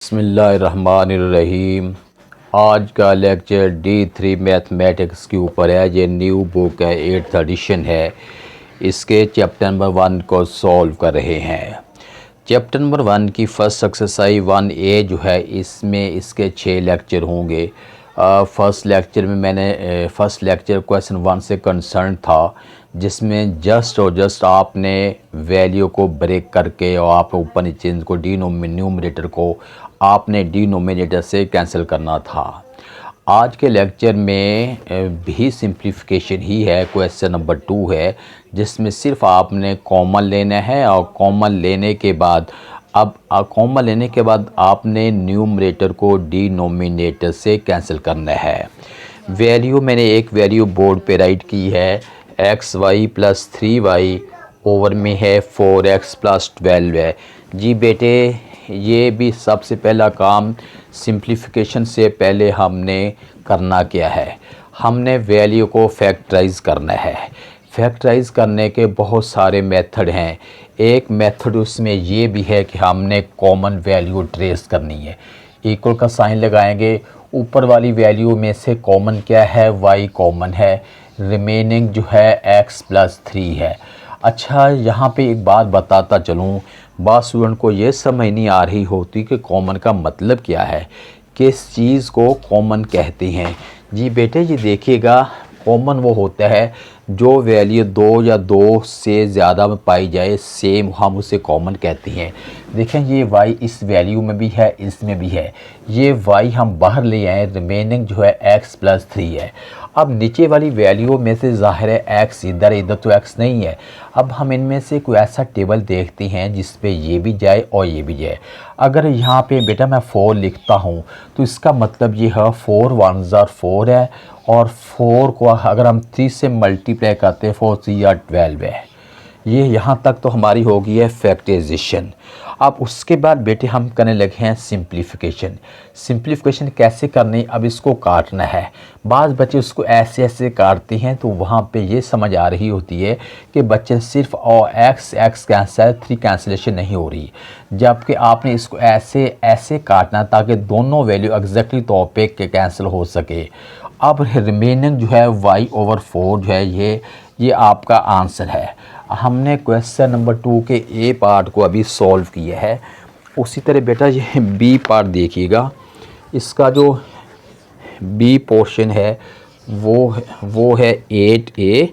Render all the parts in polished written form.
बिस्मिल्लाहिर्रहमानिर्रहीम। आज का लेक्चर D3 मैथमेटिक्स के ऊपर है। ये न्यू बुक है, 8th एडिशन है। इसके चैप्टर नंबर 1 को सॉल्व कर रहे हैं। चैप्टर नंबर 1 की फ़र्स्ट एक्सरसाइज 1A जो है, इसमें इसके 6 लेक्चर होंगे। फ़र्स्ट लेक्चर में मैंने फ़र्स्ट लेक्चर क्वेश्चन 1 से कंसर्न था, जिसमें जस्ट और जस्ट आपने वैल्यू को ब्रेक करके और आप ऊपर नीचे को न्यूमरेटर को आपने डिनोमिनेटर से कैंसिल करना था। आज के लेक्चर में भी सिंप्लीफिकेशन ही है। क्वेश्चन नंबर 2 है, जिसमें सिर्फ आपने कॉमन लेना है और कॉमन लेने के बाद आपने न्यूमरेटर को डिनोमिनेटर से कैंसिल करना है। वैल्यू मैंने एक वैल्यू बोर्ड पे राइट की है, xy + 3y ओवर में है 4x + 12 है। जी बेटे, ये भी सबसे पहला काम सिंप्लीफिकेशन से पहले हमने करना क्या है, हमने वैल्यू को फैक्टराइज़ करना है। फैक्टराइज़ करने के बहुत सारे मेथड हैं। एक मेथड उसमें ये भी है कि हमने कॉमन वैल्यू ट्रेस करनी है। इक्वल का साइन लगाएंगे, ऊपर वाली वैल्यू में से कॉमन क्या है, y कॉमन है, रिमेनिंग जो है x + 3 है। अच्छा, यहाँ पे एक बात बताता चलूँ, बहुत स्टूडेंट को ये समझ नहीं आ रही होती कि कॉमन का मतलब क्या है, किस चीज़ को कॉमन कहते हैं। जी बेटे, ये देखिएगा, कॉमन वो होता है जो वैल्यू 2 या 2 से ज़्यादा में पाई जाए, सेम, हम उसे कॉमन कहते हैं। देखें, ये y इस वैल्यू में भी है, इसमें भी है। ये y हम बाहर ले आए, रिमेनिंग जो है x + 3 है। अब नीचे वाली वैल्यू में से ज़ाहिर है x इधर तो x नहीं है। अब हम इनमें से कोई ऐसा टेबल देखते हैं जिस पे ये भी जाए और ये भी जाए। अगर यहाँ पे बेटा मैं 4 लिखता हूँ तो इसका मतलब ये है 4 1 4 है, और 4 को अगर हम 3 से मल्टीप्लाई करते हैं 4 3 12 है। ये यहाँ तक तो हमारी होगी है फैक्टराइजेशन। अब उसके बाद बेटे हम करने लगे हैं सिंप्लीफिकेशन। सिंप्लीफिकेशन कैसे करनी, अब इसको काटना है। बाज़ बच्चे उसको ऐसे ऐसे काटते हैं तो वहाँ पे ये समझ आ रही होती है कि बच्चे सिर्फ और x कैंसिल, 3 कैंसिलेशन नहीं हो रही, जबकि आपने इसको ऐसे ऐसे काटना ताकि दोनों वैल्यू एग्जैक्टली तौर पे कैंसिल हो सके। अब रिमेनिंग जो है y/4 जो है, ये आपका आंसर है। हमने क्वेश्चन नंबर 2 के ए पार्ट को अभी सॉल्व किया है। उसी तरह बेटा ये बी पार्ट देखिएगा। इसका जो बी पोर्शन है वो है 8a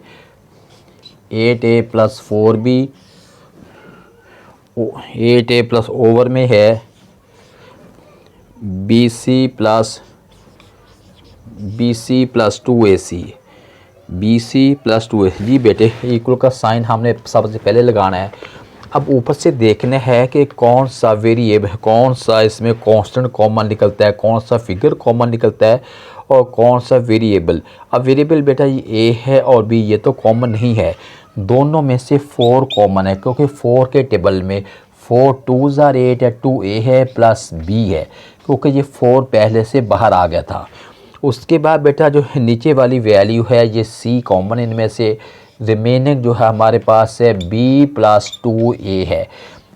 + 4b, 8a plus over में है bc + 2ac, BC + 2ac। जी बेटे, इक्वल का साइन हमने सबसे पहले लगाना है। अब ऊपर से देखना है कि कौन सा वेरिएबल, कौन सा इसमें कांस्टेंट कॉमन निकलता है, कौन सा फिगर कॉमन निकलता है और कौन सा वेरिएबल। अब वेरिएबल बेटा ये A है और B, ये तो कॉमन नहीं है। दोनों में से 4 कॉमन है, क्योंकि 4 के टेबल में 4 2 8 है, 2A है प्लस B है, क्योंकि ये 4 पहले से बाहर आ गया था। उसके बाद बेटा जो नीचे वाली वैल्यू है ये C कॉमन, इनमें से रिमेनिंग जो है हमारे पास है B + 2A है।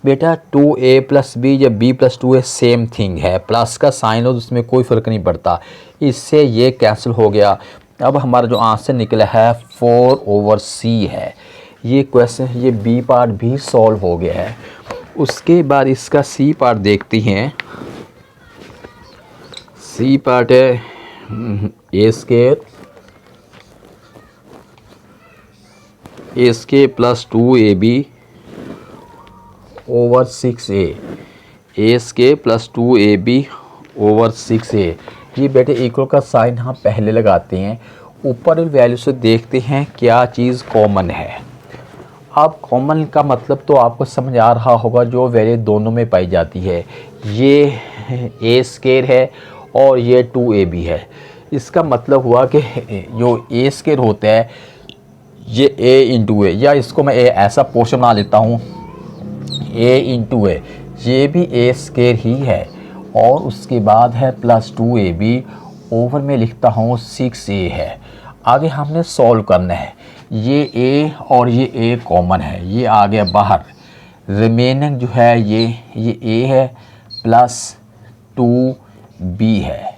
बेटा 2A + B या B + 2A सेम थिंग है, प्लस का साइन हो तो उसमें कोई फ़र्क नहीं पड़ता, इससे ये कैंसिल हो गया। अब हमारा जो आंसर निकला है 4/C है। ये क्वेश्चन, ये B पार्ट भी सॉल्व हो गया है। उसके बाद इसका C पार्ट देखते हैं। C पार्ट है A² + 2AB over 6A, A² + 2AB over 6A। ये बेटे इक्वल का साइन हम पहले लगाते हैं, ऊपर वैल्यू से देखते हैं क्या चीज़ कॉमन है। अब कॉमन का मतलब तो आपको समझ आ रहा होगा, जो वैल्यू दोनों में पाई जाती है। ये A² है और ये 2AB है। इसका मतलब हुआ कि जो A² होता है ये A × A, या इसको मैं ऐसा पोर्शन बना लेता हूँ A × A, ये भी A² ही है, और उसके बाद है + 2AB ओवर में लिखता हूँ 6A है। आगे हमने सॉल्व करना है। ये A और ये A कॉमन है, ये आ गया बाहर। रिमेनिंग जो है ये A है प्लस 2b है।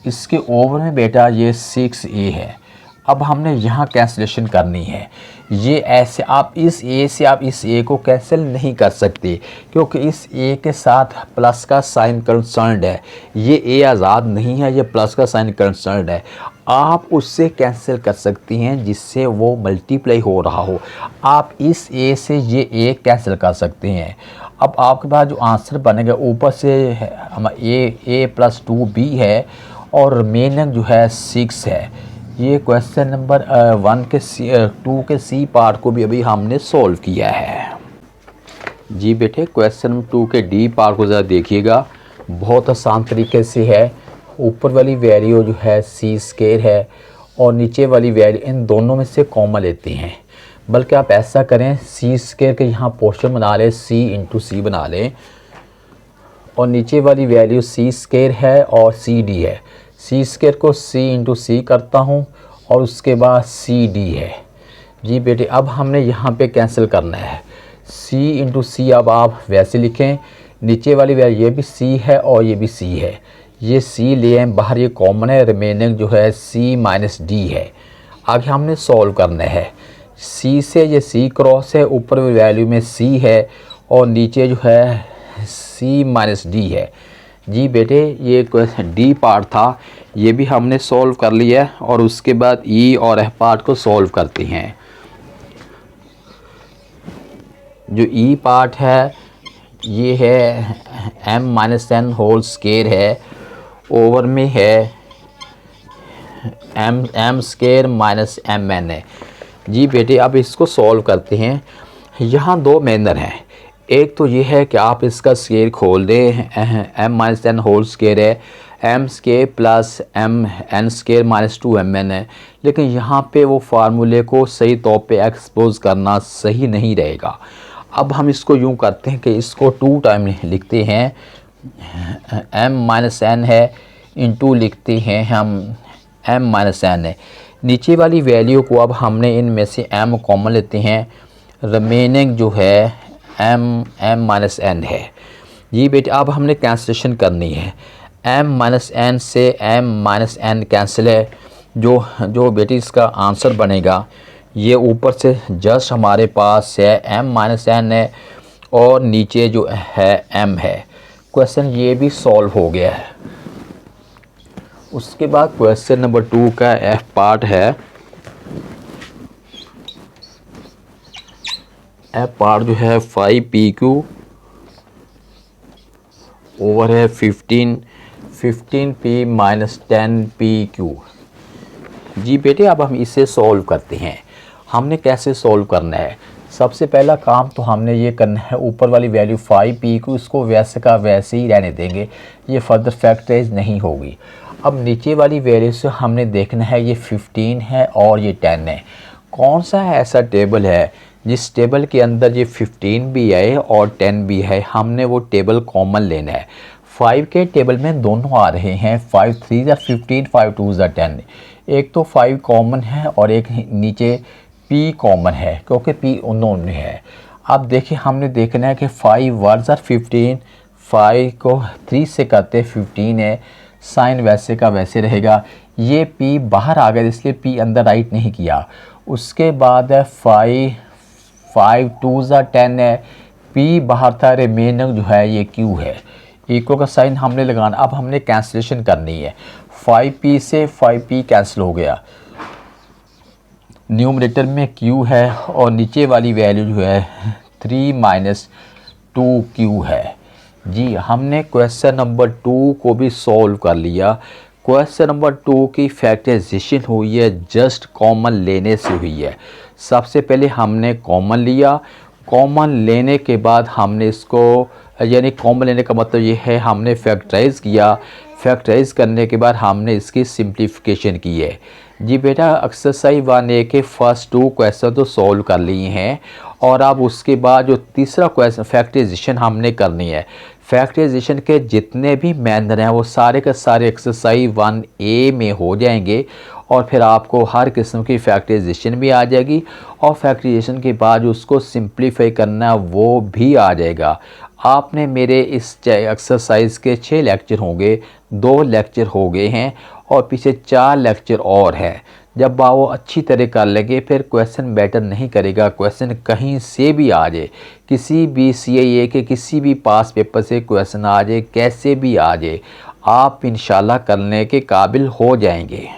इसके ओवर में बेटा ये 6a है। अब हमने यहाँ कैंसिलेशन करनी है। ये ऐसे आप इस a से आप इस a को कैंसिल नहीं कर सकते, क्योंकि इस a के साथ प्लस का साइन कंसर्न्ड है। ये a आज़ाद नहीं है, ये प्लस का साइन कंसर्न्ड है। आप उससे कैंसिल कर सकती हैं जिससे वो मल्टीप्लाई हो रहा हो। आप इस a से ये a कैंसिल कर सकते हैं। अब आपके पास जो आंसर बनेगा ऊपर से a प्लस 2b है और रिमेनिंग जो है 6 है। ये क्वेश्चन नंबर 1 के 2 के सी पार्ट को भी अभी हमने सॉल्व किया है। जी बेटे क्वेश्चन नंबर 2 के डी पार्ट को ज़रा देखिएगा, बहुत आसान तरीके से है। ऊपर वाली वैल्यू जो है सी स्क्वायर है और नीचे वाली वैल्यू, इन दोनों में से कॉमन लेते हैं। बल्कि आप ऐसा करें, सी स्क्वायर के यहाँ पोर्शन बना लें, सी इंटू सी बना लें, और नीचे वाली वैल्यू सी स्क्वायर है और सी डी है। सी स्क्वायर को सी इंटू सी करता हूँ और उसके बाद सी डी है। जी बेटे अब हमने यहाँ पे कैंसिल करना है। सी इंटू सी अब आप वैसे लिखें, नीचे वाली वैल्यू ये भी सी है और ये भी सी है। ये सी ले आए बाहर, ये कॉमन है, रिमेनिंग जो है सी माइनस डी है। आगे हमने सॉल्व करना है। सी से ये सी क्रॉस है, ऊपर वैल्यू में सी है और नीचे जो है सी माइनस डी है। जी बेटे ये क्वेश्चन डी पार्ट था, ये भी हमने सॉल्व कर लिया है। और उसके बाद ई और एफ पार्ट को सॉल्व करते हैं। जो ई पार्ट है ये है m minus N whole square है, ओवर में है m square minus M N है। जी बेटे अब इसको सॉल्व करते हैं। यहाँ दो मैनर हैं। एक तो ये है कि आप इसका स्क्वायर खोल दें, m minus N whole square है, m square plus m n square minus 2mn है। लेकिन यहाँ पे वो फार्मूले को सही तौर पे एक्सपोज करना सही नहीं रहेगा। अब हम इसको यूँ करते हैं कि इसको 2 टाइम लिखते हैं, m माइनस एन है इंटू लिखते हैं हम m माइनस एन है। नीचे वाली वैल्यू को अब हमने इनमें से m कॉमन लेते हैं, रिमेनिंग जो है m माइनस एन है। ये बेटे अब हमने कैंसिलेशन करनी है। m माइनस एन से m माइनस एन कैंसिल है। जो बेटे इसका आंसर बनेगा ये ऊपर से जस्ट हमारे पास है m माइनस एन है और नीचे जो है m है। क्वेश्चन ये भी सॉल्व हो गया है। उसके बाद क्वेश्चन नंबर 2 का एफ पार्ट है। एफ पार्ट जो है 5pq ओवर है 15p माइनस 10pq। जी बेटे अब हम इसे सॉल्व करते हैं। हमने कैसे सॉल्व करना है? सबसे पहला काम तो हमने ये करना है, ऊपर वाली वैल्यू 5pq इसको वैसे का वैसे ही रहने देंगे, ये फर्दर फैक्टराइज नहीं होगी। अब नीचे वाली वैल्यू से हमने देखना है ये 15 है और ये 10 है। कौन सा ऐसा टेबल है जिस टेबल के अंदर ये 15 भी है और 10 भी है? हमने वो टेबल कॉमन लेना है। 5 के टेबल में दोनों आ रहे हैं, 5 3 या 15, 5 2 या 10। एक तो 5 कॉमन है और एक नीचे p कॉमन है, क्योंकि p उन्होंने है। अब देखिए हमने देखना है कि 5 वर्स आर 15, 5 को 3 से करते 15 है, साइन वैसे का वैसे रहेगा। ये p बाहर आ गया इसलिए p अंदर राइट नहीं किया। उसके बाद है 5 2 10 है, p बाहर था, रिमेनिंग जो है ये q है। इक्वल का साइन हमने लगाना। अब हमने कैंसिलेशन करनी है। 5p से 5p कैंसिल हो गया, न्यूमरेटर में q है और नीचे वाली वैल्यू जो है 3 माइनस 2q है। जी हमने क्वेश्चन नंबर 2 को भी सॉल्व कर लिया। क्वेश्चन नंबर 2 की फैक्टराइजेशन हुई है जस्ट कॉमन लेने से हुई है। सबसे पहले हमने कॉमन लिया, कॉमन लेने के बाद हमने इसको, यानी कॉमन लेने का मतलब ये है हमने फैक्टराइज किया। फैक्टराइज करने के बाद हमने इसकी सिंप्लीफिकेशन की है। जी बेटा एक्सरसाइज 1A के फर्स्ट 2 क्वेश्चन तो सॉल्व कर लिए हैं और अब उसके बाद जो तीसरा क्वेश्चन फैक्टराइजेशन हमने करनी है। फैक्टराइजेशन के जितने भी मेथड हैं वो सारे के सारे एक्सरसाइज 1A में हो जाएंगे और फिर आपको हर किस्म की फैक्टराइजेशन भी आ जाएगी और फैक्टराइजेशन के बाद उसको सिंप्लीफाई करना वो भी आ जाएगा। आपने मेरे इस एक्सरसाइज के 6 लेक्चर होंगे, 2 लेक्चर हो गए हैं और पीछे 4 लेक्चर और है। जब आप वो अच्छी तरह कर लेंगे फिर क्वेश्चन मैटर नहीं करेगा। क्वेश्चन कहीं से भी आ जाए, किसी भी CIA के किसी भी पास पेपर से क्वेश्चन आ जाए, कैसे भी आ जाए, आप इंशाल्लाह करने के काबिल हो जाएंगे।